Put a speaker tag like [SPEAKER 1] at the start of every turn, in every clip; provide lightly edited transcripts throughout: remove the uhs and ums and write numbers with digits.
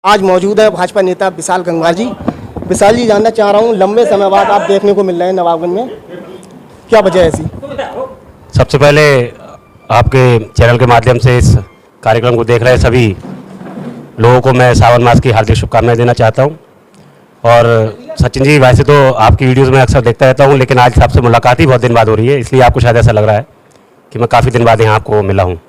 [SPEAKER 1] आज मौजूद है भाजपा नेता विशाल गंगवार जी। विशाल जी, जानना चाह रहा हूँ, लंबे समय बाद आप देखने को मिल रहे हैं नवाबगंज में, क्या वजह है ऐसी?
[SPEAKER 2] सबसे पहले आपके चैनल के माध्यम से इस कार्यक्रम को देख रहे सभी लोगों को मैं सावन मास की हार्दिक शुभकामनाएं देना चाहता हूं। और सचिन जी, वैसे तो आपकी वीडियोस में अक्सर देखता रहता हूं, लेकिन आज आपसे मुलाकात ही बहुत दिन बाद हो रही है, इसलिए आपको शायद ऐसा लग रहा है कि मैं काफ़ी दिन बाद यहाँ आपको मिला हूँ।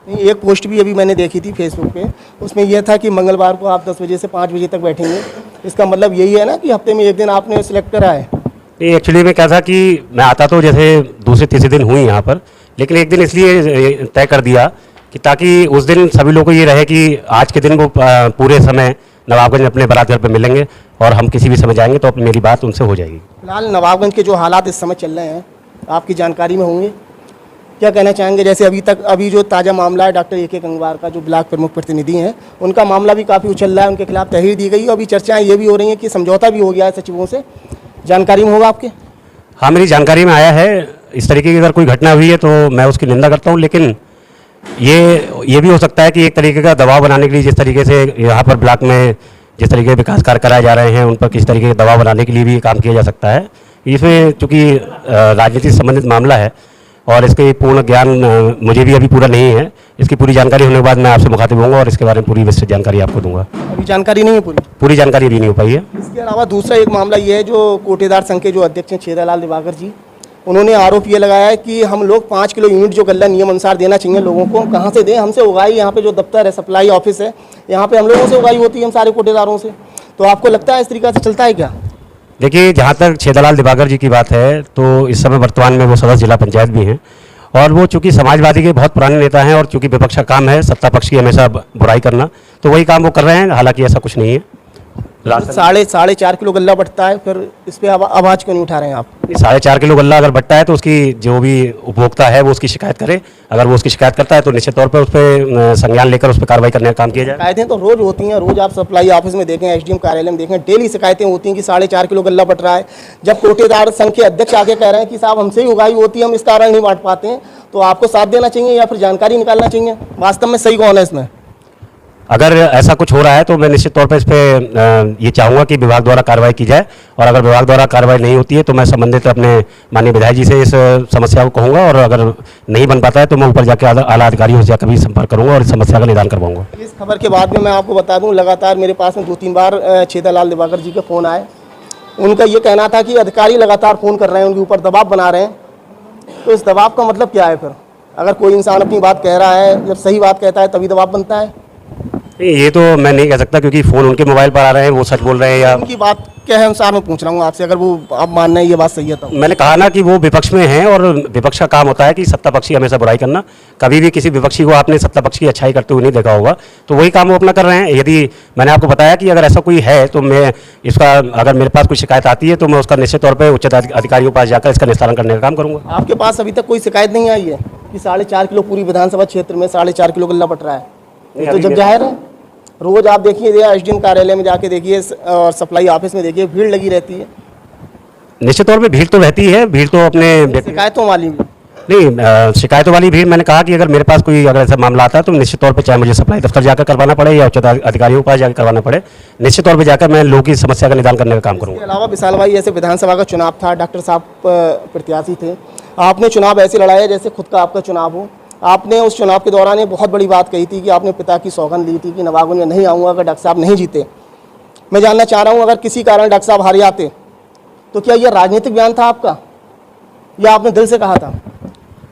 [SPEAKER 1] एक पोस्ट भी अभी मैंने देखी थी फेसबुक पे, उसमें यह था कि मंगलवार को आप 10 बजे से 5 बजे तक बैठेंगे। इसका मतलब यही है ना कि हफ्ते में एक दिन आपने सिलेक्ट करा है?
[SPEAKER 2] नहीं, एक्चुअली में क्या था कि मैं आता तो जैसे दूसरे तीसरे दिन हुई यहाँ पर, लेकिन एक दिन इसलिए तय कर दिया कि ताकि उस दिन सभी लोगों को ये रहे कि आज के दिन वो पूरे समय नवाबगंज अपने बारात घर पर मिलेंगे और हम किसी भी समय जाएंगे तो मेरी बात उनसे हो जाएगी।
[SPEAKER 1] फिलहाल नवाबगंज के जो हालात इस समय चल रहे हैं आपकी जानकारी में होंगे, क्या कहना चाहेंगे? जैसे अभी जो ताज़ा मामला है डॉक्टर ए.के. गंगवार का, जो ब्लॉक प्रमुख प्रतिनिधि हैं, उनका मामला भी काफ़ी उछल रहा है, उनके खिलाफ तहरीर दी गई है। अभी चर्चाएं ये भी हो रही हैं कि समझौता भी हो गया है सचिवों से, जानकारी में होगा आपके?
[SPEAKER 2] हाँ, मेरी जानकारी में आया है। इस तरीके की अगर कोई घटना हुई है तो मैं उसकी निंदा करता हूँ, लेकिन ये भी हो सकता है कि एक तरीके का दबाव बनाने के लिए, जिस तरीके से यहाँ पर ब्लॉक में जिस तरीके के विकास कार्य कराए जा रहे हैं, उन पर किस तरीके के दबाव बनाने के लिए भी काम किया जा सकता है। इसमें चूँकि राजनीति से संबंधित मामला है और इसके पूर्ण ज्ञान मुझे भी अभी पूरा नहीं है, इसकी पूरी जानकारी होने के बाद मैं आपसे मुखातिब होऊंगा और इसके बारे में पूरी विस्तृत जानकारी आपको दूंगा।
[SPEAKER 1] अभी जानकारी नहीं है पूरी
[SPEAKER 2] जानकारी अभी नहीं हो पाई है।
[SPEAKER 1] इसके अलावा दूसरा एक मामला ये है, जो कोटेदार संघ के जो अध्यक्ष हैं छेदालाल दिवाकर जी, उन्होंने आरोप ये लगाया है कि हम लोग 5 किलो यूनिट जो गल्ला नियम अनुसार देना चाहिए लोगों को, कहाँ से दें? हमसे उगाई, यहाँ पे जो दफ्तर है, सप्लाई ऑफिस है, यहाँ पे हम लोगों से उगाई होती है, हम सारे कोटेदारों से। तो आपको लगता है इस तरीके से चलता है क्या?
[SPEAKER 2] देखिए, जहाँ तक छेदालाल दिवाकर जी की बात है तो इस समय वर्तमान में वो सदस्य जिला पंचायत भी हैं और वो चूंकि समाजवादी के बहुत पुराने नेता हैं और चूंकि विपक्ष का काम है सत्ता पक्ष की हमेशा बुराई करना, तो वही काम वो कर रहे हैं। हालांकि ऐसा कुछ नहीं है।
[SPEAKER 1] 4.5 किलो गल्ला बढ़ता है, फिर इस पर आवाज़ क्यों नहीं उठा रहे हैं आप?
[SPEAKER 2] 4.5 किलो गल्ला अगर बढ़ता है तो उसकी जो भी उपभोक्ता है वो उसकी शिकायत करे। अगर वो उसकी शिकायत करता है तो निश्चित तौर पर उस पर संज्ञान लेकर उस पर कार्रवाई करने का काम किया जाए।
[SPEAKER 1] शिकायतें तो रोज़ होती हैं, रोज़ आप सप्लाई ऑफिस में देखें, एसडीएम कार्यालय में देखें, डेली शिकायतें होती हैं कि 4.5 किलो गल्ला बढ़ रहा है। जब कोटेदार संघ के अध्यक्ष आके कह रहे हैं कि साहब हमसे ही उगाई होती है, हम इस कारण नहीं बांट पाते हैं, तो आपको साथ देना चाहिए या फिर जानकारी निकालना चाहिए? वास्तव में सही कौन है इसमें?
[SPEAKER 2] अगर ऐसा कुछ हो रहा है तो मैं निश्चित तौर पर इस पर ये चाहूँगा कि विभाग द्वारा कार्रवाई की जाए, और अगर विभाग द्वारा कार्रवाई नहीं होती है तो मैं संबंधित अपने माननीय विधायक जी से इस समस्या को कहूँगा, और अगर नहीं बन पाता है तो मैं ऊपर जाकर आला अधिकारियों से जाकर भी संपर्क करूँगा और इस समस्या का निदान करवाऊँगा।
[SPEAKER 1] इस खबर के बाद में मैं आपको बता दूँ, लगातार मेरे पास में 2-3 बार छेदालाल दिवाकर जी के फ़ोन आए। उनका ये कहना था कि अधिकारी लगातार फ़ोन कर रहे हैं, उनके ऊपर दबाव बना रहे हैं। तो इस दबाव का मतलब क्या है फिर? अगर कोई इंसान अपनी बात कह रहा है, जब सही बात कहता है तभी दबाव बनता है?
[SPEAKER 2] ये तो मैं नहीं कह सकता, क्योंकि फ़ोन उनके मोबाइल पर आ रहे हैं, वो सच बोल रहे हैं या
[SPEAKER 1] उनकी बात के अनुसार मैं पूछ रहा हूँ आपसे, अगर वो आप मानना है ये बात सही है तो।
[SPEAKER 2] मैंने कहा ना कि वो विपक्ष में हैं और विपक्ष का काम होता है कि सत्ता पक्षी हमेशा बुराई करना। कभी भी किसी विपक्षी को आपने सत्ता पक्ष की अच्छाई करते हुए नहीं देखा होगा, तो वही काम वो अपना कर रहे हैं। यदि मैंने आपको बताया कि अगर ऐसा कोई है तो मैं इसका, अगर मेरे पास कोई शिकायत आती है तो मैं उसका निश्चित तौर पर उच्च अधिकारियों के पास जाकर इसका निस्तारण करने का काम करूँगा।
[SPEAKER 1] आपके पास अभी तक कोई शिकायत नहीं आई है कि 4.5 किलो पूरी विधानसभा क्षेत्र में 4.5 किलो गल्ला बट रहा है? तो जब जाहिर है, रोज आप देखिए एसडीएम कार्यालय में जाके देखिए और सप्लाई ऑफिस में देखिए, भीड़ लगी रहती है।
[SPEAKER 2] निश्चित तौर पे भीड़ तो रहती है, भीड़ तो अपने
[SPEAKER 1] शिकायतों वाली भी
[SPEAKER 2] नहीं, शिकायतों वाली भीड़। मैंने कहा कि अगर मेरे पास कोई अगर ऐसा मामला आता है तो निश्चित तौर पे चाहे मुझे सप्लाई दफ्तर जाकर करवाना पड़े या उच्च अधिकारियों के पास जाकर करवाना पड़े, निश्चित तौर पे जाकर मैं लोगों की समस्या का निदान करने का काम करूँगा।
[SPEAKER 1] इसके अलावा विशाल भाई, ऐसे विधानसभा का चुनाव था, डॉक्टर साहब प्रत्याशी थे, आपने चुनाव ऐसे लड़ाया जैसे खुद का आपका चुनाव हो। आपने उस चुनाव के दौरान एक बहुत बड़ी बात कही थी कि आपने पिता की सौगंध ली थी कि नवाबगंज में नहीं आऊँगा अगर डॉक्टर साहब नहीं जीते। मैं जानना चाह रहा हूँ, अगर किसी कारण डॉक्टर साहब हार जाते तो क्या यह राजनीतिक बयान था आपका या आपने दिल से कहा था?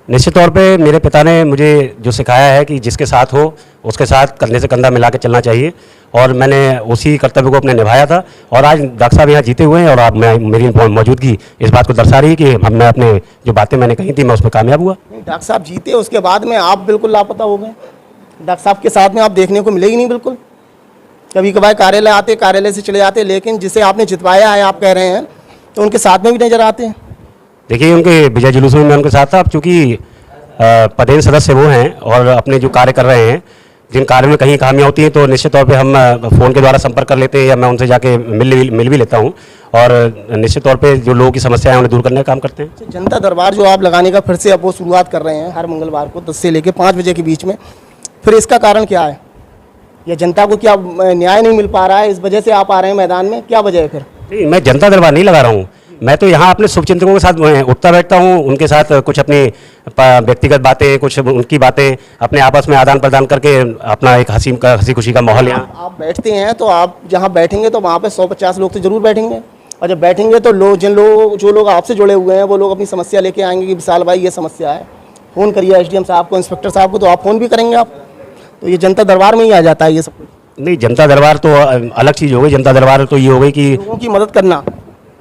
[SPEAKER 2] निश्चित तौर पे मेरे पिता ने मुझे जो सिखाया है कि जिसके साथ हो उसके साथ कंधे से कंधा मिला के चलना चाहिए, और मैंने उसी कर्तव्य को अपने निभाया था। और आज डॉक्टर साहब यहाँ जीते हुए हैं और आप मेरी मौजूदगी इस बात को दर्शा रही है कि मैं अपने जो बातें मैंने कही थी मैं उसमें कामयाब हुआ।
[SPEAKER 1] डॉक्टर साहब जीते, उसके बाद में आप बिल्कुल लापता हो गए। डॉक्टर साहब के साथ में आप देखने को मिले ही नहीं बिल्कुल। कभी कभार कार्यालय आते, कार्यालय से चले जाते, लेकिन जिसे आपने जितवाया है आप कह रहे हैं, तो उनके साथ में भी नजर आते हैं।
[SPEAKER 2] देखिए, उनके विजय जुलूस में मैं उनके साथ था। अब चूँकि पदेन सदस्य वो हैं और अपने जो कार्य कर रहे हैं, जिन कार्य में कहीं खामियाँ होती हैं तो निश्चित तौर पे हम फ़ोन के द्वारा संपर्क कर लेते हैं या मैं उनसे जाके मिल भी लेता हूँ, और निश्चित तौर पे जो लोगों की समस्याएं हैं उन्हें दूर करने का काम करते हैं।
[SPEAKER 1] जनता दरबार जो आप लगाने का फिर से अब वो शुरुआत कर रहे हैं हर मंगलवार को 10 से लेकर 5 बजे के बीच में, फिर इसका कारण क्या है? या जनता को क्या न्याय नहीं मिल पा रहा है, इस वजह से आप आ रहे हैं मैदान में, क्या वजह है फिर?
[SPEAKER 2] नहीं, मैं जनता दरबार नहीं लगा रहा हूँ। मैं तो यहाँ अपने शुभचिंतकों के साथ उठता बैठता हूँ, उनके साथ कुछ अपनी व्यक्तिगत बातें, कुछ उनकी बातें अपने आपस में आदान प्रदान करके अपना एक हंसी खुशी का माहौल यहाँ।
[SPEAKER 1] आप बैठते हैं तो आप जहाँ बैठेंगे तो वहाँ पे 150 लोग तो जरूर बैठेंगे, और जब बैठेंगे तो जो लोग आपसे जुड़े हुए हैं वो लोग अपनी समस्या लेके आएंगे कि विशाल भाई ये समस्या है, फ़ोन करिए एसडीएम साहब को, इंस्पेक्टर साहब को, तो आप फ़ोन भी करेंगे आप, तो ये जनता दरबार में ही आ जाता है ये सब कुछ।
[SPEAKER 2] नहीं, जनता दरबार तो अलग चीज़ हो गई। जनता दरबार तो ये हो गई कि
[SPEAKER 1] लोगों की मदद करना।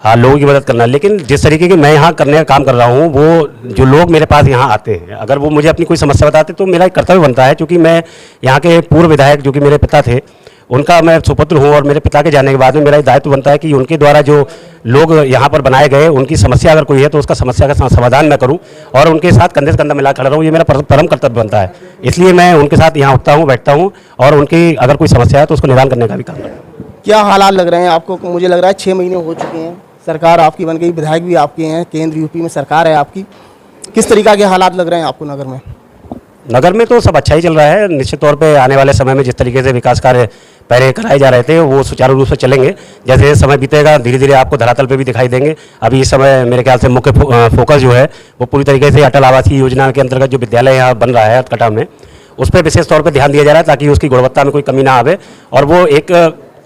[SPEAKER 2] हाँ, लोगों की मदद करना, लेकिन जिस तरीके की मैं यहाँ करने का काम कर रहा हूँ, वो जो लोग मेरे पास यहाँ आते हैं, अगर वो मुझे अपनी कोई समस्या बताते तो मेरा एक कर्तव्य बनता है, क्योंकि मैं यहाँ के पूर्व विधायक जो कि मेरे पिता थे, उनका मैं सुपुत्र हूँ, और मेरे पिता के जाने के बाद में मेरा दायित्व बनता है कि उनके द्वारा जो लोग यहाँ पर बनाए गए, उनकी समस्या अगर कोई है तो उसका समस्या का समाधान मैं करूँ और उनके साथ कंधे से कंधा मिला खड़ा रहूँ। ये मेरा परम कर्तव्य बनता है, इसलिए मैं उनके साथ यहाँ उठता हूँ, बैठता हूँ, और उनकी अगर कोई समस्या है तो उसको निदान करने का भी काम करता हूँ।
[SPEAKER 1] क्या हालात लग रहे हैं आपको? मुझे लग रहा है 6 महीने हो चुके हैं, सरकार आपकी बन गई, विधायक भी आपके हैं, केंद्र यूपी में सरकार है आपकी, किस तरीका के हालात लग रहे हैं आपको नगर में?
[SPEAKER 2] नगर में तो सब अच्छा ही चल रहा है। निश्चित तौर पे आने वाले समय में जिस तरीके से विकास कार्य पहले कराए जा रहे थे वो सुचारू रूप से चलेंगे। जैसे समय बीतेगा धीरे धीरे आपको धरातल पे भी दिखाई देंगे। अभी इस समय मेरे ख्याल से मुख्य फोकस जो है वो पूरी तरीके से अटल आवासीय योजना के अंतर्गत जो विद्यालय यहाँ बन रहा है कटा में, उस पर विशेष तौर पर ध्यान दिया जा रहा है ताकि उसकी गुणवत्ता में कोई कमी ना आवे और वो एक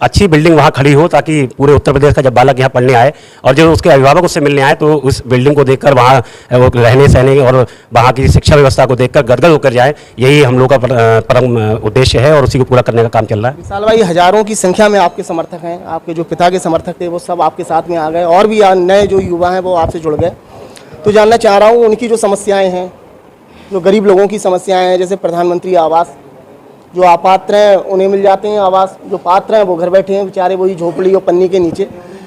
[SPEAKER 2] अच्छी बिल्डिंग वहाँ खड़ी हो, ताकि पूरे उत्तर प्रदेश का जब बालक यहाँ पढ़ने आए और जो उसके अभिभावक उससे मिलने आए तो उस बिल्डिंग को देखकर वहाँ वो रहने सहने और वहाँ की शिक्षा व्यवस्था को देखकर गदगद होकर जाए। यही हम लोग का परम उद्देश्य है और उसी को पूरा करने का काम चल रहा है।
[SPEAKER 1] विशाल भाई, हजारों की संख्या में आपके समर्थक हैं, आपके जो पिता के समर्थक थे वो सब आपके साथ में आ गए और भी नए जो युवा हैं वो आपसे जुड़ गए। तो जानना चाह रहा हूँ उनकी जो समस्याएँ हैं, जो गरीब लोगों की समस्याएँ हैं, जैसे प्रधानमंत्री आवास, जो अपात्र हैं उन्हें मिल जाते हैं आवास, जो पात्र हैं वो घर बैठे हैं बेचारे वही झोपड़ी और पन्नी के नीचे।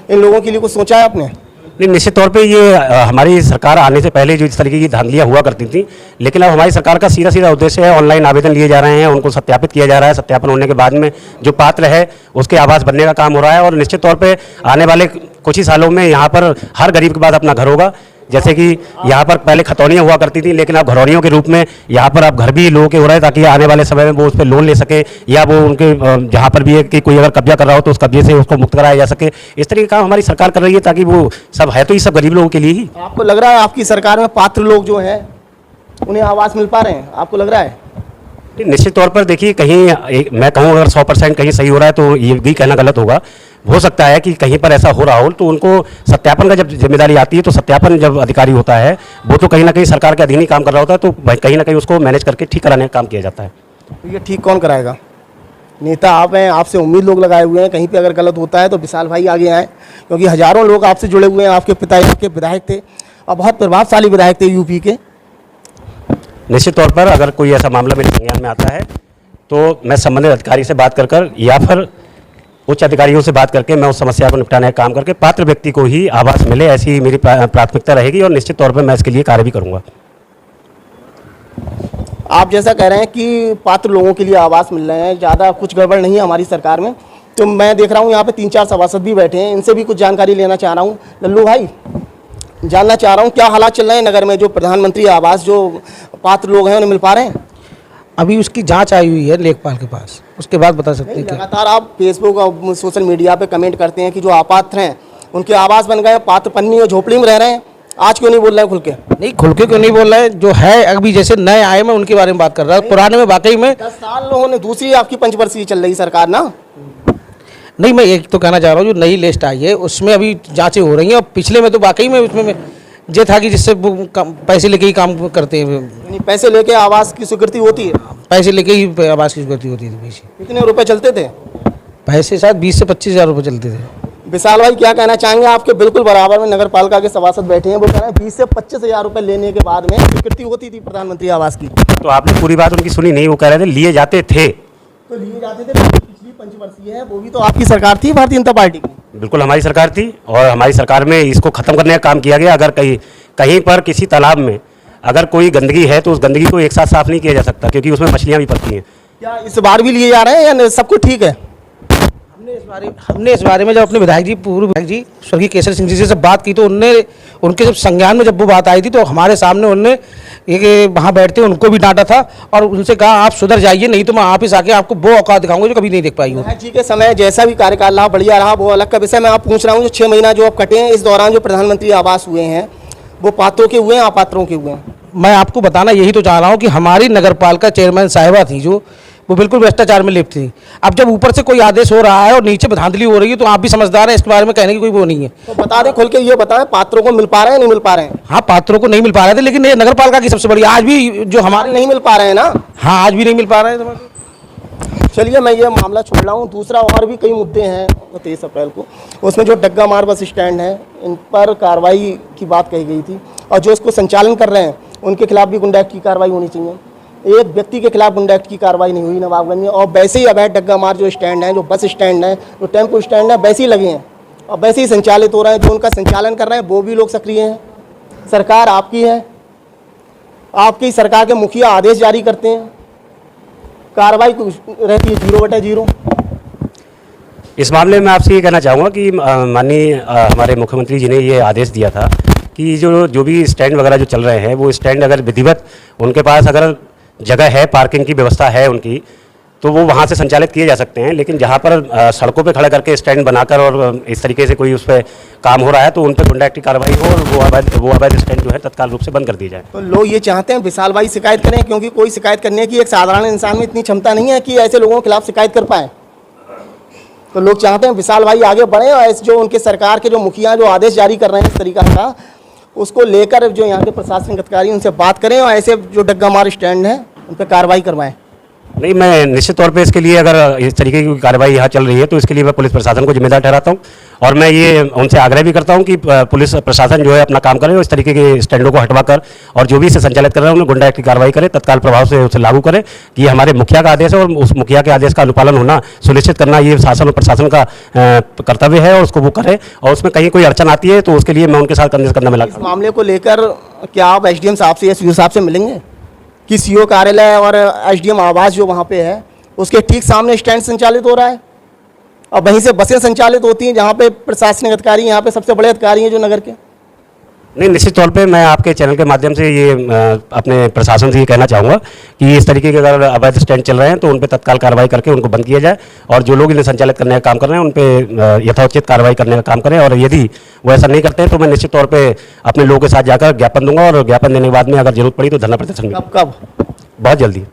[SPEAKER 1] इन लोगों के लिए कुछ सोचा है आपने?
[SPEAKER 2] नहीं, निश्चित तौर पे ये हमारी सरकार आने से पहले जो इस तरीके की धांधलियाँ हुआ करती थी, लेकिन अब हमारी सरकार का सीधा उद्देश्य है ऑनलाइन आवेदन लिए जा रहे हैं, उनको सत्यापित किया जा रहा है, सत्यापन होने के बाद में जो पात्र है उसके आवास बनने का काम हो रहा है। और निश्चित तौर पे आने वाले कुछ ही सालों में यहाँ पर हर गरीब के पास अपना घर होगा। जैसे कि यहाँ पर पहले खतौनियाँ हुआ करती थी, लेकिन अब घरौनियों के रूप में यहाँ पर अब घर भी लोगों के हो रहे हैं, ताकि आने वाले समय में वो उस पर लोन ले सके या वो उनके जहाँ पर भी है कि कोई अगर कब्जा कर रहा हो तो उस कब्जे से उसको मुक्त कराया जा सके। इस तरीके का काम हमारी सरकार कर रही है, ताकि वो सब है तो ये सब गरीब लोगों के लिए ही।
[SPEAKER 1] आपको लग रहा है आपकी सरकार में पात्र लोग जो हैं उन्हें आवास मिल पा रहे हैं? आपको लग रहा है?
[SPEAKER 2] निश्चित तौर पर देखिए, कहीं मैं कहूँ अगर 100% कहीं सही हो रहा है तो ये भी कहना गलत होगा। हो सकता है कि कहीं पर ऐसा हो रहा हो, तो उनको सत्यापन का जब जिम्मेदारी आती है तो सत्यापन जब अधिकारी होता है वो तो कहीं ना कहीं सरकार के अधीन ही काम कर रहा होता है, तो कहीं ना कहीं उसको मैनेज करके ठीक कराने का काम किया जाता है।
[SPEAKER 1] तो ये ठीक कौन कराएगा? नेता आप हैं, आपसे उम्मीद लोग लगाए हुए हैं, कहीं पे अगर गलत होता है तो विशाल भाई आगे आए, क्योंकि हजारों लोग आपसे जुड़े हुए हैं। आपके पिता के विधायक थे और बहुत प्रभावशाली विधायक थे यूपी के।
[SPEAKER 2] निश्चित तौर पर अगर कोई ऐसा मामला मेरे संज्ञान में आता है तो मैं संबंधित अधिकारी से बात कर या फिर उच्च अधिकारियों से बात करके मैं उस समस्या को निपटाने का काम करके पात्र व्यक्ति को ही आवास मिले, ऐसी मेरी प्राथमिकता रहेगी और निश्चित तौर पर मैं इसके लिए कार्य भी करूँगा।
[SPEAKER 1] आप जैसा कह रहे हैं कि पात्र लोगों के लिए आवास मिल रहे हैं, ज़्यादा कुछ गड़बड़ नहीं है हमारी सरकार में, तो मैं देख रहा हूँ यहाँ पे 3-4 सभासद भी बैठे हैं, इनसे भी कुछ जानकारी लेना चाह रहा हूँ। लल्लू भाई, जानना चाह रहा हूँ क्या हालात चल रहे हैं नगर में? जो प्रधानमंत्री आवास जो पात्र लोग हैं उन्हें मिल पा रहे हैं?
[SPEAKER 3] अभी उसकी जांच आई हुई है लेखपाल के पास, उसके बाद बता सकते हैं।
[SPEAKER 1] लगातार आप फेसबुक और सोशल मीडिया पे कमेंट करते हैं कि जो अपात्र हैं उनके आवास बन गए, पात्र पन्नी और झोपड़ी में रह रहे हैं, आज क्यों नहीं बोल रहे खुल के?
[SPEAKER 3] नहीं, खुल के क्यों नहीं बोल रहे? जो है अभी जैसे नए आए मैं उनके बारे में बात कर रहा हूँ। पुराने में वाकई में
[SPEAKER 1] 10 साल लोगों ने, दूसरी आपकी पंचवर्षीय चल रही सरकार ना।
[SPEAKER 3] नहीं, मैं एक तो कहना चाह रहा हूँ जो नई लिस्ट आई है उसमें अभी जांचें हो रही हैं, और पिछले में तो वाकई में उसमें ये था कि जिससे पैसे लेके ही काम करते हैं।
[SPEAKER 1] पैसे लेके आवास की स्वीकृति होती है?
[SPEAKER 3] पैसे लेके ही आवास की स्वीकृति होती थी। पीछे
[SPEAKER 1] कितने रुपए चलते थे?
[SPEAKER 3] पैसे शायद 20 से 25 हज़ार रुपये चलते थे।
[SPEAKER 1] विशाल भाई, क्या कहना चाहेंगे? आपके बिल्कुल बराबर में नगर पालिका के सभासद बैठे हैं, वो कह रहे हैं 20 से 25 हज़ार रुपये लेने के बाद में स्वीकृति होती थी प्रधानमंत्री आवास की।
[SPEAKER 2] तो आपने पूरी बात उनकी सुनी नहीं, वो कह रहे थे लिए जाते थे।
[SPEAKER 1] तो लिए जाते थे, पिछली पंचवर्षीय है वो भी तो आपकी सरकार थी, भारतीय जनता पार्टी की।
[SPEAKER 2] बिल्कुल हमारी सरकार थी और हमारी सरकार में इसको खत्म करने का काम किया गया। अगर कहीं पर किसी तालाब में अगर कोई गंदगी है तो उस गंदगी को एक साथ साफ नहीं किया जा सकता, क्योंकि उसमें मछलियाँ भी पलती हैं।
[SPEAKER 1] क्या इस बार भी लिए जा रहे हैं या सब कुछ ठीक है?
[SPEAKER 3] हमने इस बारे में जब अपने विधायक जी, पूर्व विधायक जी स्वर्गीय केसर सिंह जी से जब बात की तो उनके जब संज्ञान में जब वो बात आई थी तो हमारे सामने उनने एक वहाँ बैठते उनको भी डांटा था और उनसे कहा आप सुधर जाइए, नहीं तो मैं ऑफिस आके आपको वो औकात दिखाऊंगा जो कभी नहीं देख पाई हूँ।
[SPEAKER 1] विधायक जी के समय जैसा भी कार्यकाल रहा बढ़िया रहा, वो अलग का विषय। मैं आप पूछ रहा हूँ जो 6 महीना जो अब कटे हैं, इस दौरान जो प्रधानमंत्री आवास हुए हैं वो पात्रों के हुए हैं, अपात्रों के हुए हैं?
[SPEAKER 3] मैं आपको बताना यही तो चाह रहा हूँ कि हमारी नगर पालिका चेयरमैन साहिबा थी जो वो बिल्कुल भ्रष्टाचार में लिप्त थी। अब जब ऊपर से कोई आदेश हो रहा है और नीचे धांधली हो रही है तो आप भी समझदार हैं, इसके बारे में कहने की कोई वो नहीं है।
[SPEAKER 1] तो बता दें खुल के, ये बताएं पात्रों को मिल पा रहे हैं नहीं मिल पा रहे हैं?
[SPEAKER 3] हाँ, पात्रों को नहीं मिल पा रहे थे, लेकिन ये नगर पालिका की सबसे बड़ी आज भी जो हमारे
[SPEAKER 1] नहीं मिल पा रहे हैं ना?
[SPEAKER 3] हाँ, आज भी नहीं मिल पा रहे हैं।
[SPEAKER 1] चलिए मैं ये मामला छोड़ रहा हूँ। दूसरा और भी कई मुद्दे हैं 23 अप्रैल को, उसमें जो डग्गा मार बस स्टैंड है इन पर कार्रवाई की बात कही गई थी और जो इसको संचालन कर रहे हैं उनके खिलाफ भी गुंडा एक्ट की कार्रवाई होनी चाहिए। एक व्यक्ति के खिलाफ गुंडा एक्ट की कार्रवाई नहीं हुई नवाबगंज में, और वैसे ही अवैध डग्गा मार जो स्टैंड है, जो बस स्टैंड है, जो टेम्पो स्टैंड है, वैसे ही लगे हैं और वैसे ही संचालित हो रहे हैं। जो उनका संचालन कर रहे हैं वो भी लोग सक्रिय हैं। सरकार आपकी है, आपकी सरकार के मुखिया आदेश जारी करते हैं, कार्रवाई रहती है 0/0।
[SPEAKER 2] इस मामले में आपसे ये कहना चाहूँगा कि माननीय हमारे मुख्यमंत्री जी ने ये आदेश दिया था कि जो भी स्टैंड वगैरह जो चल रहे हैं वो स्टैंड अगर विधिवत उनके पास अगर जगह है, पार्किंग की व्यवस्था है उनकी, तो वो वहाँ से संचालित किए जा सकते हैं। लेकिन जहाँ पर सड़कों पे खड़ा करके स्टैंड बनाकर और इस तरीके से कोई उस पर काम हो रहा है तो उन पर गुंडा एक्ट की कार्रवाई हो और वो अवैध स्टैंड जो है तत्काल रूप से बंद कर दी जाए।
[SPEAKER 1] तो लोग ये चाहते हैं विशाल भाई शिकायत करें, क्योंकि कोई शिकायत करने की एक साधारण इंसान में इतनी क्षमता नहीं है कि ऐसे लोगों के खिलाफ शिकायत कर पाए। तो लोग चाहते हैं विशाल भाई आगे बढ़े और ऐसे जो उनके सरकार के जो मुखिया जो आदेश जारी कर रहे हैं इस तरीका का, उसको लेकर जो यहाँ के प्रशासनिक अधिकारी उनसे बात करें और ऐसे जो डग्गा मार स्टैंड है उन पर कार्रवाई करवाएं।
[SPEAKER 2] नहीं, मैं निश्चित तौर पे इसके लिए अगर इस तरीके की कार्रवाई यहाँ चल रही है तो इसके लिए मैं पुलिस प्रशासन को जिम्मेदार ठहराता हूँ और मैं ये उनसे आग्रह भी करता हूँ कि पुलिस प्रशासन जो है अपना काम करे और इस तरीके के स्टैंडों को हटवाकर और जो भी इसे संचालित कर रहे हैं उन्हें गुंडा एक्ट की कार्रवाई करे, तत्काल प्रभाव से उसे लागू करे कि ये हमारे मुखिया का आदेश है और उस मुखिया के आदेश का अनुपालन होना सुनिश्चित करना ये शासन और प्रशासन का कर्तव्य है और उसको वो करे। और उसमें कहीं कोई अड़चन आती है तो उसके लिए मैं उनके साथ कंधे मिला।
[SPEAKER 1] इस मामले को लेकर क्या आप एसडीएम साहब से या सीओ साहब से मिलेंगे कि सीओ कार्यालय और एसडीएम आवास जो वहाँ पे है उसके ठीक सामने स्टैंड संचालित हो रहा है और वहीं से बसें संचालित होती हैं, जहाँ पे प्रशासनिक अधिकारी यहाँ पे सबसे बड़े अधिकारी हैं जो नगर के?
[SPEAKER 2] नहीं, निश्चित तौर पे मैं आपके चैनल के माध्यम से ये अपने प्रशासन से ये कहना चाहूँगा कि इस तरीके के अगर अवैध स्टैंड चल रहे हैं तो उन पे तत्काल कार्रवाई करके उनको बंद किया जाए और जो लोग इन्हें संचालित करने का काम कर रहे हैं उन पे यथोचित कार्रवाई करने का काम करें। और यदि वो ऐसा नहीं करते हैं तो मैं निश्चित तौर पर अपने लोगों के साथ जाकर ज्ञापन दूंगा और ज्ञापन देने के बाद में अगर जरूरत पड़ी तो धरना प्रदर्शन।
[SPEAKER 1] कब?
[SPEAKER 2] बहुत जल्दी।